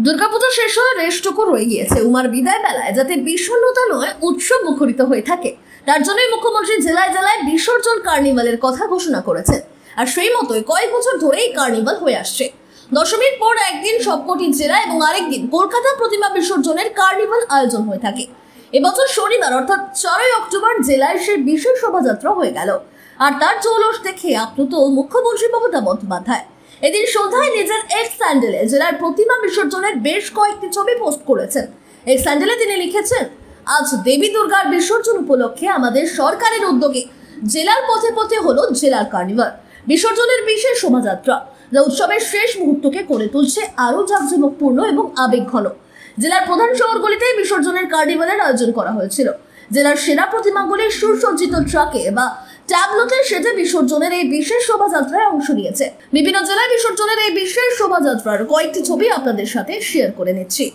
দুর্গাপূজা শেষ হয়ে রেশটুকু রয়ে গিয়েছে উমার বিদায় বেলায় যাতে বিষণ্ণতা নয় উৎসব মুখরিত হয়ে থাকে। তার জন্যই মুখ্যমন্ত্রী জেলায় জেলায় বিসর্জন কার্নিভালের কথা ঘোষণা করেছেন। আর সেই মতোই কয়েক বছর ধরেই কার্নিভাল হয়ে আসছে। দশমীর পর একদিন সবকটি জেলা এবং আরেকদিন কলকাতা প্রতিমা বিসর্জনের কার্নিভাল আয়োজন হয়ে থাকে। এবছর শনিবার অর্থাৎ 4 অক্টোবর জেলায় সেই বিশেষ শোভাযাত্রা হয়ে গেল। আর তার জৌলস দেখে আপ্লুত মুখ্যমন্ত্রী মমতা বন্দ্যোপাধ্যায়। এদিন সন্ধ্যায় নিজের এক্স স্যান্ডেলে জেলার প্রতিমা বিসর্জনের বেশ কয়েকটি ছবি পোস্ট করেছেন। এক্স স্যান্ডেলে তিনি লিখেছেন, আজ দেবী দুর্গার বিসর্জন উপলক্ষে আমাদের সরকারের উদ্যোগে জেলার পথে পথে হলো জেলার কার্নিভাল বিসর্জনের বিশেষ শোভাযাত্রা, যা উৎসবের শেষ মুহূর্তকে করে তুলছে আরো জাঁকজমকপূর্ণ এবং আবেগঘন। জেলার প্রধান শহরগুলিতে বিসর্জনের কার্নিভালের আয়োজন করা হয়েছিল। জেলার সেরা প্রতিমাগুলি সুসজ্জিত ট্রাকে বা ট্যাবলেটে সেজে বিসর্জনের এই বিশেষ শোভাযাত্রায় অংশ নিয়েছে। বিভিন্ন জেলায় বিসর্জনের এই বিশেষ শোভাযাত্রার কয়েকটি ছবি আপনাদের সাথে শেয়ার করে নিচ্ছি।